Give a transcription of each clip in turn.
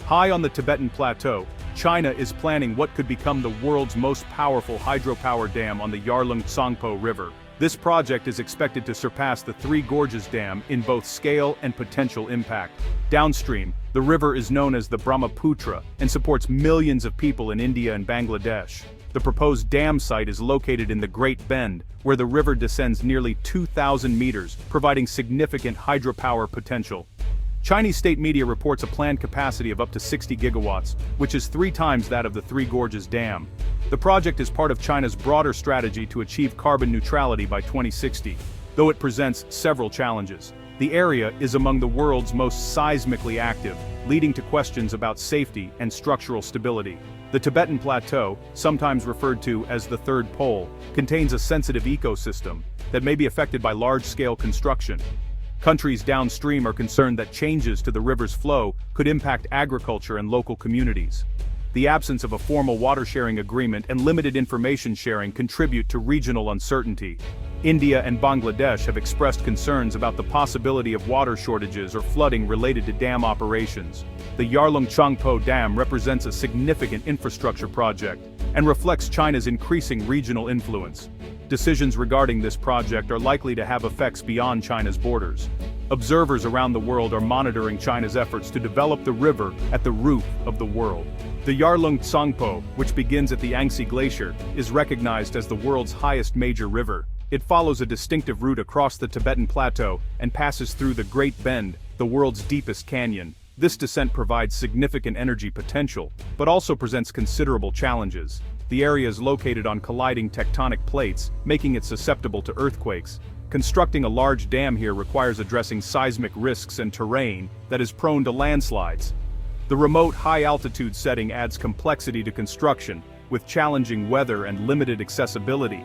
High on the Tibetan Plateau, China is planning what could become the world's most powerful hydropower dam on the Yarlung River. This project is expected to surpass the Three Gorges Dam in both scale and potential impact. Downstream, the river is known as the Brahmaputra and supports millions of people in India and Bangladesh. The proposed dam site is located in the Great Bend, where the river descends nearly 2,000 meters, providing significant hydropower potential. Chinese state media reports a planned capacity of up to 60 gigawatts, which is 3 times that of the Three Gorges Dam. The project is part of China's broader strategy to achieve carbon neutrality by 2060, though it presents several challenges. The area is among the world's most seismically active, leading to questions about safety and structural stability. The Tibetan Plateau, sometimes referred to as the Third Pole, contains a sensitive ecosystem that may be affected by large-scale construction. Countries downstream are concerned that changes to the river's flow could impact agriculture and local communities. The absence of a formal water-sharing agreement and limited information sharing contribute to regional uncertainty. India and Bangladesh have expressed concerns about the possibility of water shortages or flooding related to dam operations. The Yarlung Dam represents a significant infrastructure project and reflects China's increasing regional influence. Decisions regarding this project are likely to have effects beyond China's borders. Observers around the world are monitoring China's efforts to develop the river at the root of the world. The Yarlung Tsangpo, which begins at the Yangtze Glacier, is recognized as the world's highest major river. It follows a distinctive route across the Tibetan Plateau and passes through the Great Bend, the world's deepest canyon. This descent provides significant energy potential, but also presents considerable challenges. The area is located on colliding tectonic plates, making it susceptible to earthquakes. Constructing a large dam here requires addressing seismic risks and terrain that is prone to landslides. The remote high-altitude setting adds complexity to construction, with challenging weather and limited accessibility.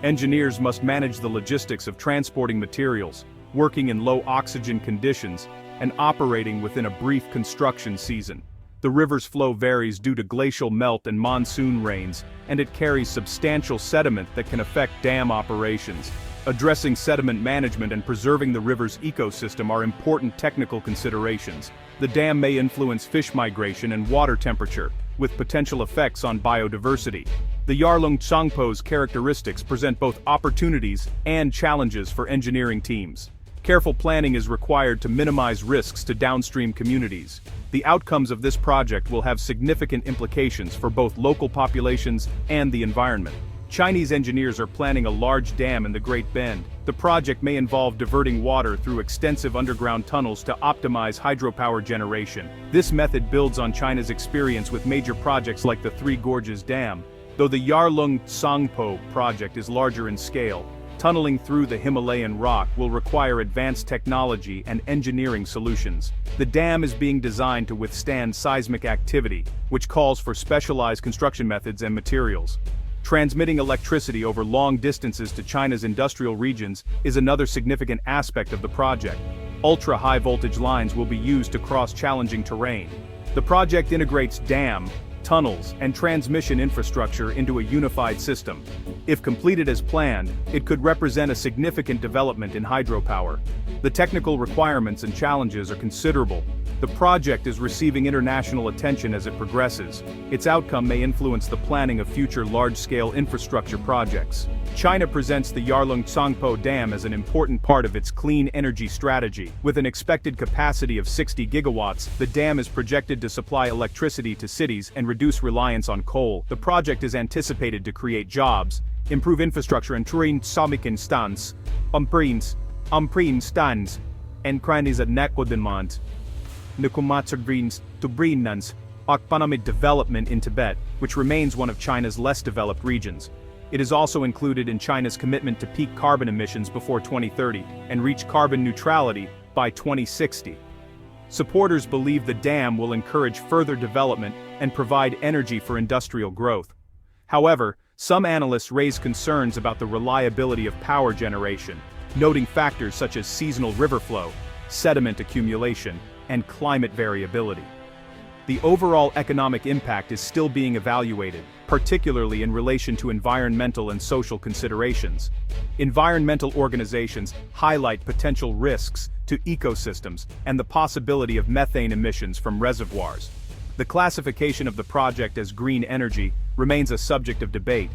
Engineers must manage the logistics of transporting materials, working in low-oxygen conditions, and operating within a brief construction season. The river's flow varies due to glacial melt and monsoon rains, and it carries substantial sediment that can affect dam operations. Addressing sediment management and preserving the river's ecosystem are important technical considerations. The dam may influence fish migration and water temperature, with potential effects on biodiversity. The Yarlung Tsangpo's characteristics present both opportunities and challenges for engineering teams. Careful planning is required to minimize risks to downstream communities. The outcomes of this project will have significant implications for both local populations and the environment. Chinese engineers are planning a large dam in the Great Bend. The project may involve diverting water through extensive underground tunnels to optimize hydropower generation. This method builds on China's experience with major projects like the Three Gorges Dam. Though the Yarlung Tsangpo project is larger in scale, tunneling through the Himalayan rock will require advanced technology and engineering solutions. The dam is being designed to withstand seismic activity, which calls for specialized construction methods and materials. Transmitting electricity over long distances to China's industrial regions is another significant aspect of the project. Ultra-high voltage lines will be used to cross challenging terrain. The project integrates dam, tunnels, and transmission infrastructure into a unified system. If completed as planned, it could represent a significant development in hydropower. The technical requirements and challenges are considerable. The project is receiving international attention as it progresses. Its outcome may influence the planning of future large-scale infrastructure projects. China presents the Yarlung Tsangpo Dam as an important part of its clean energy strategy. With an expected capacity of 60 gigawatts, the dam is projected to supply electricity to cities and reduce reliance on coal. The project is anticipated to create jobs, improve infrastructure and train samikin stans, stans, and crannies at Nakodinmont, Nukumatsagreens to Breenans, economic development in Tibet, which remains one of China's less developed regions. It is also included in China's commitment to peak carbon emissions before 2030 and reach carbon neutrality by 2060. Supporters believe the dam will encourage further development and provide energy for industrial growth. However, some analysts raise concerns about the reliability of power generation, noting factors such as seasonal river flow, sediment accumulation, and climate variability. The overall economic impact is still being evaluated, particularly in relation to environmental and social considerations. Environmental organizations highlight potential risks to ecosystems and the possibility of methane emissions from reservoirs. The classification of the project as green energy remains a subject of debate.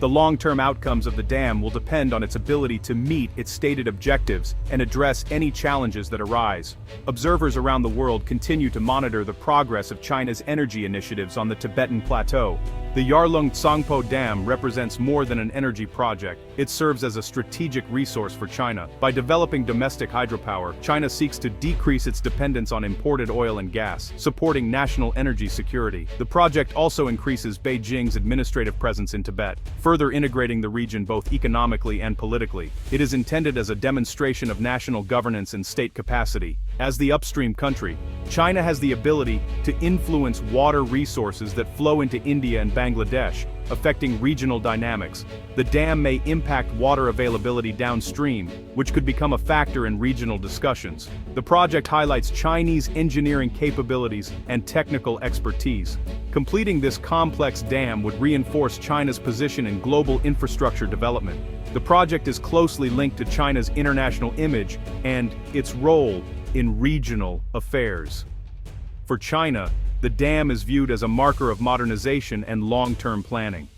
The long-term outcomes of the dam will depend on its ability to meet its stated objectives and address any challenges that arise. Observers around the world continue to monitor the progress of China's energy initiatives on the Tibetan Plateau. The Yarlung Tsangpo Dam represents more than an energy project. It serves as a strategic resource for China. By developing domestic hydropower, China seeks to decrease its dependence on imported oil and gas, supporting national energy security. The project also increases Beijing's administrative presence in Tibet, further integrating the region both economically and politically. It is intended as a demonstration of national governance and state capacity. As the upstream country, China has the ability to influence water resources that flow into India and Bangladesh, affecting regional dynamics. The dam may impact water availability downstream, which could become a factor in regional discussions. The project highlights Chinese engineering capabilities and technical expertise. Completing this complex dam would reinforce China's position in global infrastructure development. The project is closely linked to China's international image and its role in regional affairs. For China, the dam is viewed as a marker of modernization and long-term planning.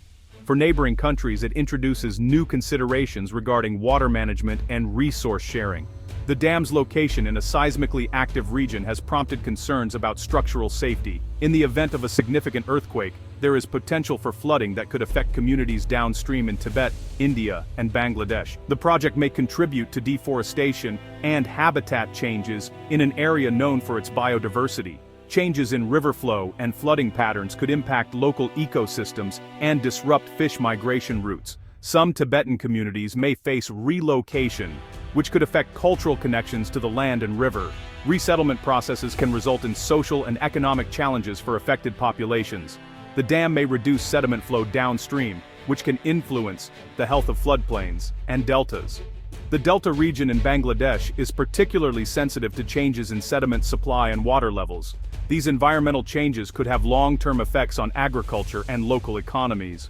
For neighboring countries, it introduces new considerations regarding water management and resource sharing. The dam's location in a seismically active region has prompted concerns about structural safety. In the event of a significant earthquake, there is potential for flooding that could affect communities downstream in Tibet, India, and Bangladesh. The project may contribute to deforestation and habitat changes in an area known for its biodiversity. Changes in river flow and flooding patterns could impact local ecosystems and disrupt fish migration routes. Some Tibetan communities may face relocation, which could affect cultural connections to the land and river. Resettlement processes can result in social and economic challenges for affected populations. The dam may reduce sediment flow downstream, which can influence the health of floodplains and deltas. The delta region in Bangladesh is particularly sensitive to changes in sediment supply and water levels. These environmental changes could have long-term effects on agriculture and local economies.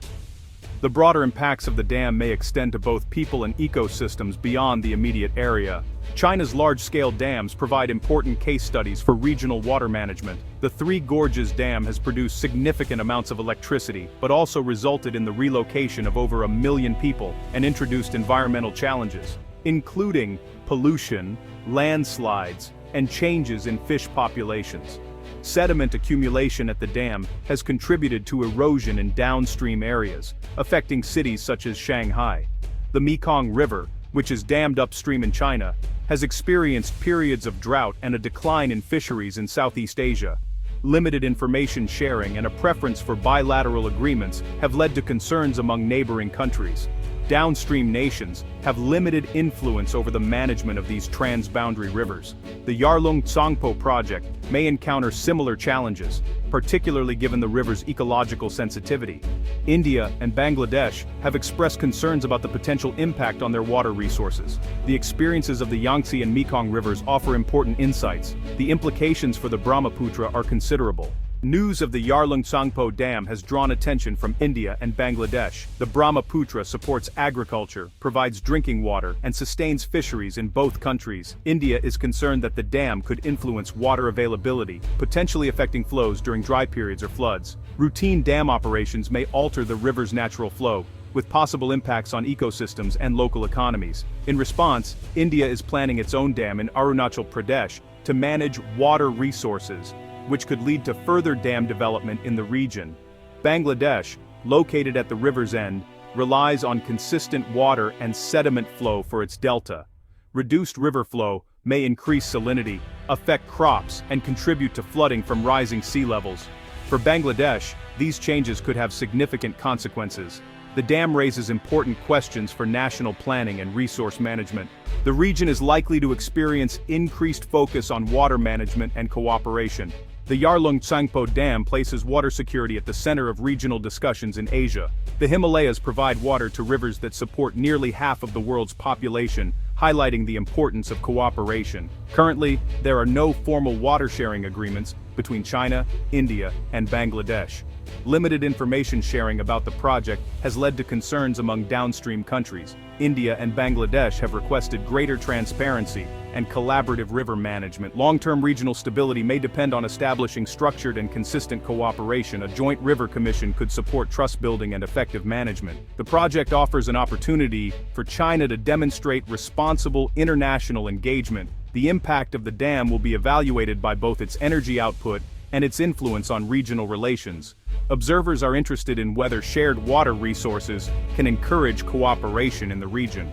The broader impacts of the dam may extend to both people and ecosystems beyond the immediate area. China's large-scale dams provide important case studies for regional water management. The Three Gorges Dam has produced significant amounts of electricity, but also resulted in the relocation of over 1 million people and introduced environmental challenges, including pollution, landslides, and changes in fish populations. Sediment accumulation at the dam has contributed to erosion in downstream areas, affecting cities such as Shanghai. The Mekong River, which is dammed upstream in China, has experienced periods of drought and a decline in fisheries in Southeast Asia. Limited information sharing and a preference for bilateral agreements have led to concerns among neighboring countries. Downstream nations have limited influence over the management of these transboundary rivers. The Yarlung Tsangpo project may encounter similar challenges, particularly given the river's ecological sensitivity. India and Bangladesh have expressed concerns about the potential impact on their water resources. The experiences of the Yangtze and Mekong rivers offer important insights. The implications for the Brahmaputra are considerable. News of the Yarlung Tsangpo Dam has drawn attention from India and Bangladesh. The Brahmaputra supports agriculture, provides drinking water, and sustains fisheries in both countries. India is concerned that the dam could influence water availability, potentially affecting flows during dry periods or floods. Routine dam operations may alter the river's natural flow, with possible impacts on ecosystems and local economies. In response, India is planning its own dam in Arunachal Pradesh to manage water resources, which could lead to further dam development in the region. Bangladesh, located at the river's end, relies on consistent water and sediment flow for its delta. Reduced river flow may increase salinity, affect crops, and contribute to flooding from rising sea levels. For Bangladesh, these changes could have significant consequences. The dam raises important questions for national planning and resource management. The region is likely to experience increased focus on water management and cooperation. The Yarlung Tsangpo Dam places water security at the center of regional discussions in Asia. The Himalayas provide water to rivers that support nearly half of the world's population, highlighting the importance of cooperation. Currently, there are no formal water-sharing agreements between China, India, and Bangladesh. Limited information sharing about the project has led to concerns among downstream countries. India and Bangladesh have requested greater transparency and collaborative river management. Long-term regional stability may depend on establishing structured and consistent cooperation. A joint river commission could support trust building and effective management. The project offers an opportunity for China to demonstrate responsible international engagement. The impact of the dam will be evaluated by both its energy output and its influence on regional relations. Observers are interested in whether shared water resources can encourage cooperation in the region.